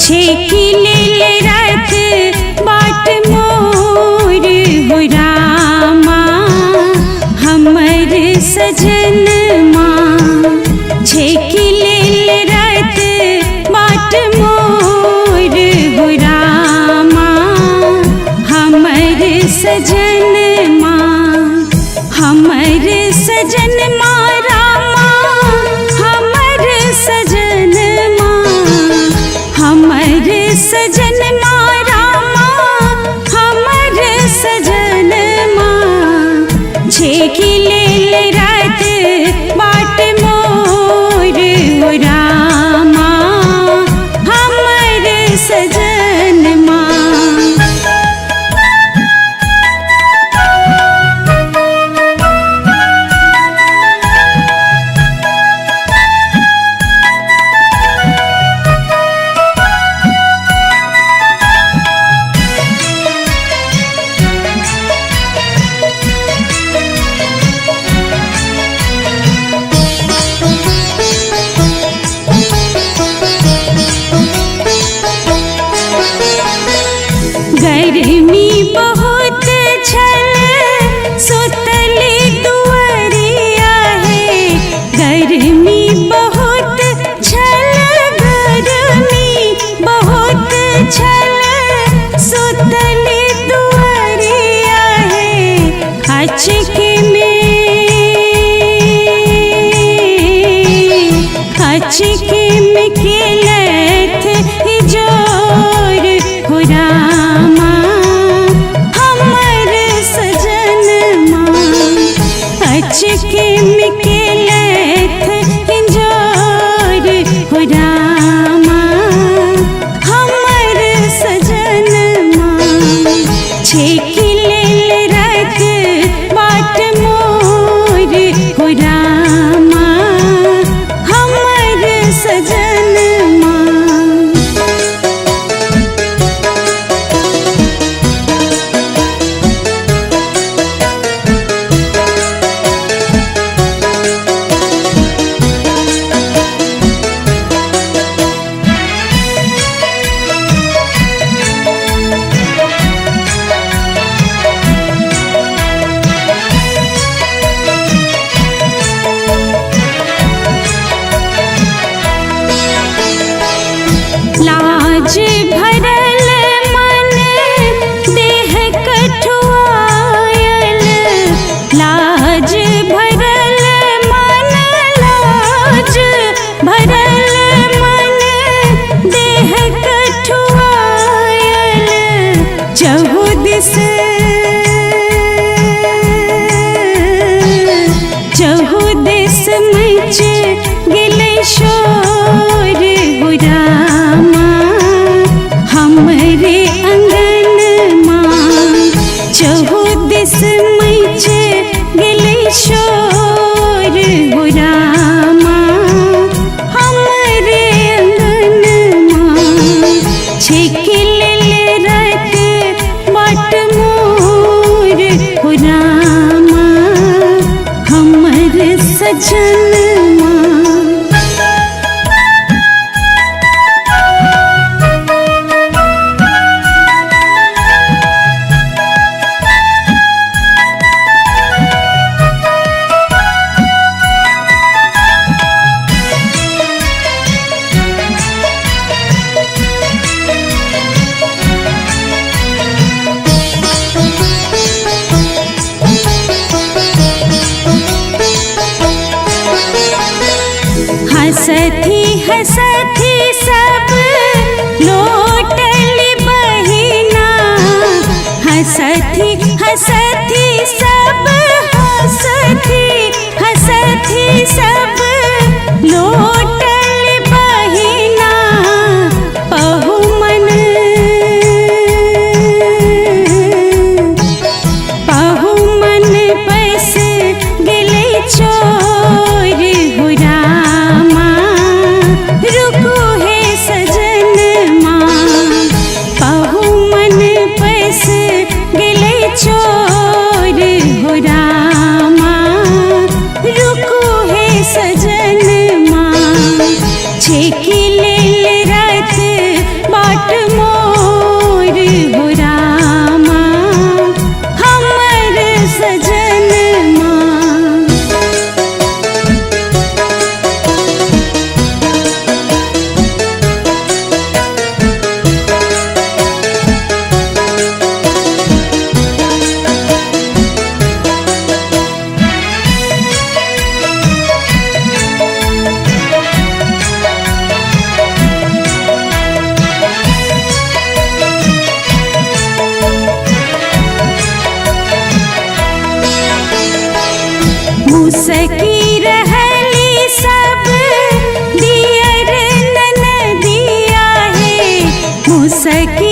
छेकी ले रात बाट मोर हो रामा हमर सजन माँ। छेकी ले रात बाट मोर हो रामा हमर सजन माँ। हमर सजन माँ रामा हमर सजन माँ। हमर सजन माँ रामा हमर सजन माँ। छेकी ले रात बाट मोर हो रामा हमर सजन माँ। गर्मी बहुत छल सुतली दुआरिया है। गर्मी बहुत छल गर्मी बहुत छल सुतली दुआरिया है। अचके में केलथ जोर हो रामा हमर सजन माँ। अचके में केलथ जोर हो रामा हमर सजन माँ। छेकी ले रात बाट मोर हो रामा हमर सजन माँ। लाज भरल मन देह कठुआयल। लाज भरल मन लाज भरल मन देह कठुआयल। चहुदिस मच गेलै शोर हो रामा हमरे अंगन माँ। चहुदिस मच गेलै शोर हो रामा हमरे अंगन माँ। छेकी ले रात बाट मोर हो रामा हमर सजन माँ। हंसथी हंसथी सब लोटल बहिना। हंसथी हंसथी सब हंसथी हंसथी सब लोटल बहिना। पहुमन पैस गेलै चोर हो रामा रुकू हे सजन माँ। पहुमन पैस गेलै चोर हो रामा रुकू हे सजन। सके